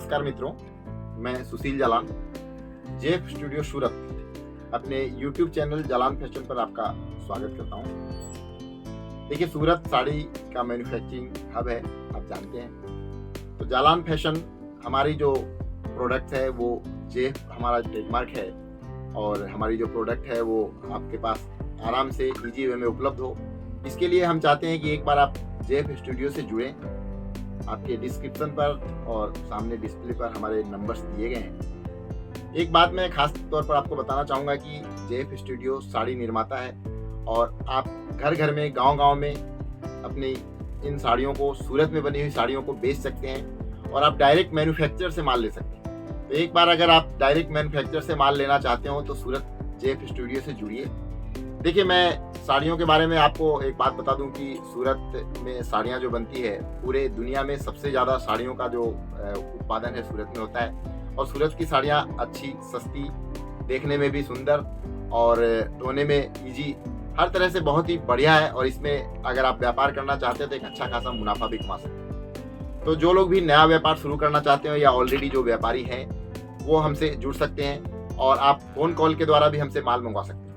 नमस्कार मित्रों, मैं सुशील जालान, जेफ स्टूडियो सूरत अपने YouTube चैनल जालान फैशन पर आपका स्वागत करता हूं। देखिए, सूरत साड़ी का मैन्युफैक्चरिंग हब है, आप जानते हैं। तो जालान फैशन हमारी जो प्रोडक्ट है वो जेफ हमारा ट्रेडमार्क है और हमारी जो प्रोडक्ट है वो आपके पास आराम से इजी वे में उपलब्ध हो। इसके लिए हम चाहते हैं कि एक बार आप जेफ स्टूडियो से जुड़ें। आपके डिस्क्रिप्शन पर और सामने डिस्प्ले पर हमारे नंबर्स दिए गए हैं। एक बात मैं खास तौर पर आपको बताना चाहूँगा कि जेफ स्टूडियो साड़ी निर्माता है और आप घर घर में, गांव-गांव में अपनी इन साड़ियों को, सूरत में बनी हुई साड़ियों को बेच सकते हैं और आप डायरेक्ट मैन्युफैक्चरर से माल ले सकते हैं। तो एक बार अगर आप डायरेक्ट मैन्युफैक्चरर से माल लेना चाहते हो तो सूरत जेफ स्टूडियो से जुड़िए। देखिए, मैं साड़ियों के बारे में आपको एक बात बता दूं कि सूरत में साड़ियां जो बनती है, पूरे दुनिया में सबसे ज़्यादा साड़ियों का जो उत्पादन है सूरत में होता है। और सूरत की साड़ियां अच्छी, सस्ती, देखने में भी सुंदर और धोने में इजी, हर तरह से बहुत ही बढ़िया है। और इसमें अगर आप व्यापार करना चाहते हैं तो एक अच्छा खासा मुनाफा भी कमा सकते हैं। तो जो लोग भी नया व्यापार शुरू करना चाहते हो या ऑलरेडी जो व्यापारी हैं वो हमसे जुड़ सकते हैं और आप फ़ोन कॉल के द्वारा भी हमसे माल मंगवा सकते हैं।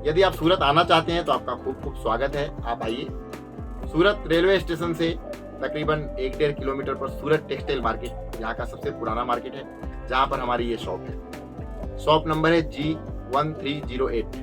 यदि आप सूरत आना चाहते हैं तो आपका खूब खूब स्वागत है, आप आइए। सूरत रेलवे स्टेशन से तकरीबन 1-1.5 किलोमीटर पर सूरत टेक्सटाइल मार्केट यहाँ का सबसे पुराना मार्केट है, जहाँ पर हमारी ये शॉप है। शॉप नंबर है G1308।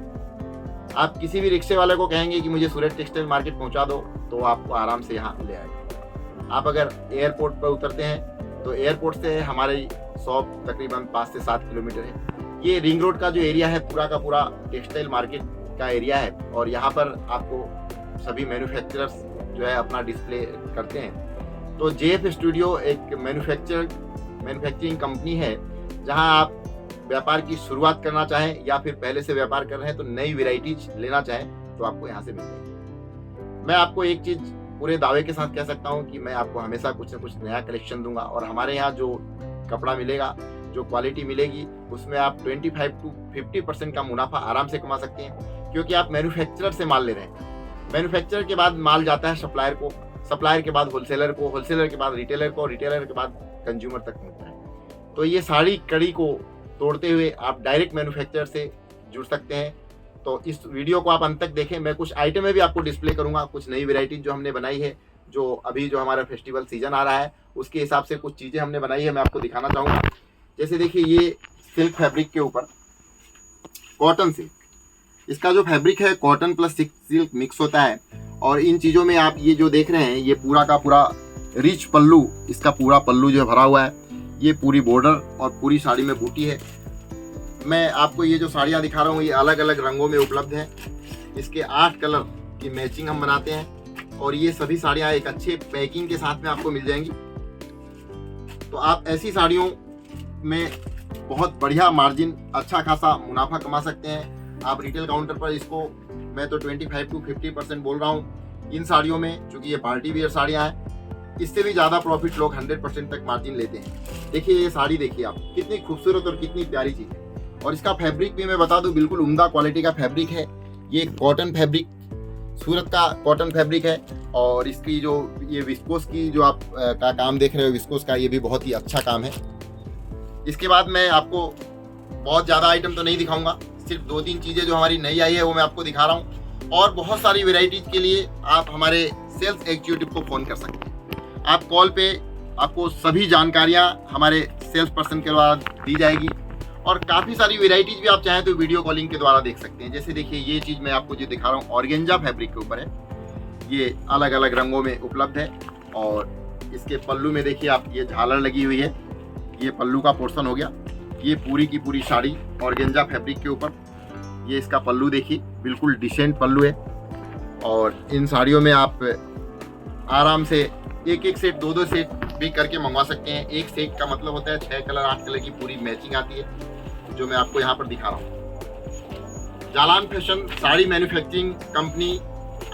आप किसी भी रिक्शे वाले को कहेंगे कि मुझे सूरत टेक्सटाइल मार्केट पहुँचा दो तो आपको आराम से यहाँ ले आएगा। आप अगर एयरपोर्ट पर उतरते हैं तो एयरपोर्ट से हमारी शॉप तकरीबन 5 से 7 किलोमीटर है। ये रिंग रोड का जो एरिया है पूरा का पूरा टेक्सटाइल मार्केट का एरिया है और यहाँ पर आपको सभी मैन्युफैक्चरर्स जो है अपना डिस्प्ले करते हैं। तो जेफ स्टूडियो एक मैन्युफैक्चरिंग कंपनी है, जहाँ आप व्यापार की शुरुआत करना चाहें या फिर पहले से व्यापार कर रहे हैं तो नई वेराइटीज लेना चाहें तो आपको यहाँ से मिल जाएगी। मैं आपको एक चीज़ पूरे दावे के साथ कह सकता हूँ कि मैं आपको हमेशा कुछ न कुछ नया कलेक्शन दूंगा और हमारे यहाँ जो कपड़ा मिलेगा, जो क्वालिटी मिलेगी, उसमें आप 25 to 50% का मुनाफा आराम से कमा सकते हैं, क्योंकि आप मैन्युफैक्चरर से माल ले रहे हैं। मैन्युफैक्चरर के बाद माल जाता है सप्लायर को, सप्लायर के बाद होलसेलर को, होलसेलर के बाद रिटेलर को, रिटेलर के बाद कंज्यूमर तक पहुंचता है। तो ये सारी कड़ी को तोड़ते हुए आप डायरेक्ट मैन्युफैक्चरर से जुड़ सकते हैं। तो इस वीडियो को आप अंत तक देखें। मैं कुछ आइटमें भी आपको डिस्प्ले करूंगा, कुछ नई वेराइटीज जो हमने बनाई है, जो अभी जो हमारा फेस्टिवल सीजन आ रहा है उसके हिसाब से कुछ चीज़ें हमने बनाई है, मैं आपको दिखाना चाहूँगा। जैसे देखिए, ये सिल्क फैब्रिक के ऊपर कॉटन सिल्क, इसका जो फैब्रिक है कॉटन प्लस सिल्क मिक्स होता है। और इन चीज़ों में आप ये जो देख रहे हैं, ये पूरा का पूरा रिच पल्लू, इसका पूरा पल्लू जो भरा हुआ है, ये पूरी बॉर्डर और पूरी साड़ी में बूटी है। मैं आपको ये जो साड़ियाँ दिखा रहा हूँ ये अलग अलग रंगों में उपलब्ध है। इसके 8 कलर की मैचिंग हम बनाते हैं और ये सभी साड़ियाँ एक अच्छे पैकिंग के साथ में आपको मिल जाएंगी। तो आप ऐसी साड़ियों में बहुत बढ़िया मार्जिन, अच्छा खासा मुनाफा कमा सकते हैं। आप रिटेल काउंटर पर इसको मैं तो 25 to 50% बोल रहा हूँ इन साड़ियों में, क्योंकि ये पार्टी वियर साड़ियाँ हैं। इससे भी ज़्यादा प्रॉफिट लोग 100% तक मार्जिन लेते हैं। देखिए, ये साड़ी देखिए आप, कितनी खूबसूरत और कितनी प्यारी चीज़ है। और इसका फैब्रिक भी मैं बता दूँ, बिल्कुल उम्दा क्वालिटी का फैब्रिक है। ये कॉटन फैब्रिक, सूरत का कॉटन फैब्रिक है। और इसकी जो ये विस्कोस की जो आप का काम देख रहे हो, विस्कोस का, ये भी बहुत ही अच्छा काम है। इसके बाद मैं आपको बहुत ज़्यादा आइटम तो नहीं दिखाऊंगा, सिर्फ 2-3 चीज़ें जो हमारी नई आई है वो मैं आपको दिखा रहा हूँ। और बहुत सारी वेराइटीज़ के लिए आप हमारे सेल्स एग्जीक्यूटिव को फ़ोन कर सकते हैं। आप कॉल पे आपको सभी जानकारियाँ हमारे सेल्स पर्सन के द्वारा दी जाएगी। और काफ़ी सारी वेराइटीज़ भी आप चाहें तो वीडियो कॉलिंग के द्वारा देख सकते हैं। जैसे देखिए, ये चीज़ मैं आपको जो दिखा रहा हूँ ऑर्गेंजा फैब्रिक के ऊपर है, ये अलग अलग रंगों में उपलब्ध है। और इसके पल्लू में देखिए आप, ये झालर लगी हुई है, ये पल्लू का पोर्शन हो गया। ये पूरी की पूरी साड़ी ऑर्गेंजा फैब्रिक के ऊपर, ये इसका पल्लू देखिए, बिल्कुल डिसेंट पल्लू है। और इन साड़ियों में आप आराम से एक सेट, 2-2 सेट भी करके मंगवा सकते हैं। एक सेट का मतलब होता है 6 कलर 8 कलर की पूरी मैचिंग आती है, जो मैं आपको यहाँ पर दिखा रहा हूँ। Jalan fashion sari manufacturing company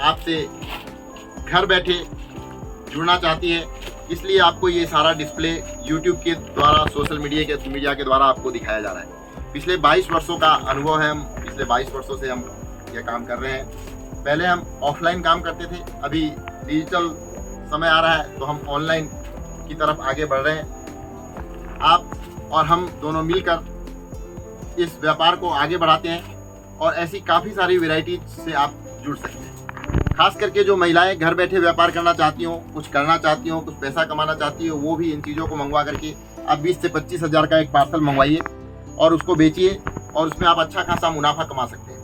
आपसे घर बैठे जुड़ना चाहती है, इसलिए आपको ये सारा डिस्प्ले YouTube के द्वारा, सोशल मीडिया के द्वारा आपको दिखाया जा रहा है। पिछले 22 वर्षों का अनुभव है, हम पिछले 22 वर्षों से हम ये काम कर रहे हैं। पहले हम ऑफलाइन काम करते थे, अभी डिजिटल समय आ रहा है तो हम ऑनलाइन की तरफ आगे बढ़ रहे हैं। आप और हम दोनों मिलकर इस व्यापार को आगे बढ़ाते हैं और ऐसी काफ़ी सारी वैरायटीज से आप जुड़ सकते हैं। खास करके जो महिलाएं घर बैठे व्यापार करना चाहती हो, कुछ करना चाहती हो, कुछ पैसा कमाना चाहती हो, वो भी इन चीज़ों को मंगवा करके आप 20 से 25 हज़ार का एक पार्सल मंगवाइए और उसको बेचिए और उसमें आप अच्छा खासा मुनाफा कमा सकते हैं।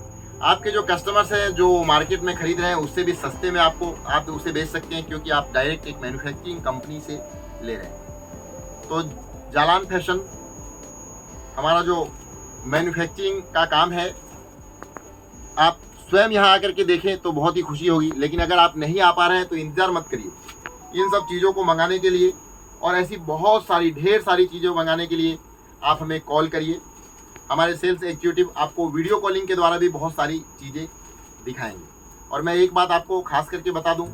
आपके जो कस्टमर्स हैं जो मार्केट में खरीद रहे हैं उससे भी सस्ते में आप उसे बेच सकते हैं, क्योंकि आप डायरेक्ट एक मैन्युफैक्चरिंग कंपनी से ले रहे हैं। तो जालान फैशन हमारा जो मैन्युफैक्चरिंग का काम है, आप स्वयं यहाँ आकर के देखें तो बहुत ही खुशी होगी। लेकिन अगर आप नहीं आ पा रहे हैं तो इंतज़ार मत करिए। इन सब चीज़ों को मंगाने के लिए और ऐसी बहुत सारी ढेर सारी चीज़ें मंगाने के लिए आप हमें कॉल करिए। हमारे सेल्स एग्जीक्यूटिव आपको वीडियो कॉलिंग के द्वारा भी बहुत सारी चीज़ें दिखाएंगे। और मैं एक बात आपको खास करके बता दूं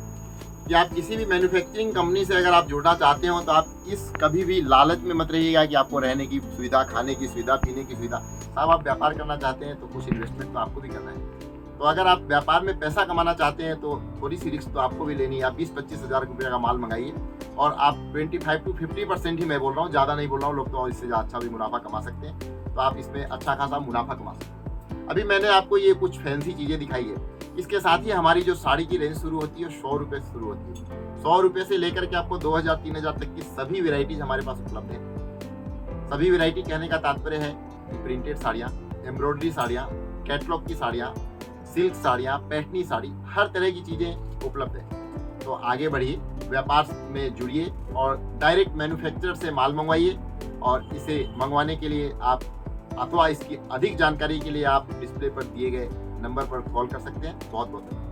कि आप किसी भी मैन्युफैक्चरिंग कंपनी से अगर आप जुड़ना चाहते हो तो आप इस कभी भी लालच में मत रहिएगा कि आपको रहने की सुविधा, खाने की सुविधा, पीने की सुविधा। साहब, आप व्यापार करना चाहते हैं तो कुछ इन्वेस्टमेंट तो आपको भी करना है। तो अगर आप व्यापार में पैसा कमाना चाहते हैं तो थोड़ी सी रिस्क तो आपको भी लेनी है। आप 20-25 हज़ार रुपये का माल मंगाइए और आप 25 to 50% ही मैं बोल रहा हूँ, ज़्यादा नहीं बोल रहा हूँ। लोग तो इससे अच्छा भी मुनाफा कमा सकते हैं, तो आप इसमें अच्छा खासा मुनाफा कमा सकते हैं। अभी मैंने आपको ये कुछ फैंसी चीज़ें दिखाई है। इसके साथ ही हमारी जो साड़ी की रेंज शुरू होती है 100 रुपये से शुरू होती है। 100 रुपये से लेकर के आपको 2000-3000 तक की सभी वेराइटीज़ हमारे पास उपलब्ध है। सभी वेराइटी कहने का तात्पर्य है कि प्रिंटेड साड़ियाँ, एम्ब्रॉयडरी साड़ियाँ, कैटलॉग की साड़ियाँ, सिल्क साड़ियाँ, पैठनी साड़ी, हर तरह की चीज़ें उपलब्ध है। तो आगे बढ़िए, व्यापार में जुड़िए और डायरेक्ट मैन्युफैक्चरर से माल मंगवाइए। और इसे मंगवाने के लिए आप अथवा इसकी अधिक जानकारी के लिए आप डिस्प्ले पर दिए गए नंबर पर कॉल कर सकते हैं। बहुत बहुत धन्यवाद।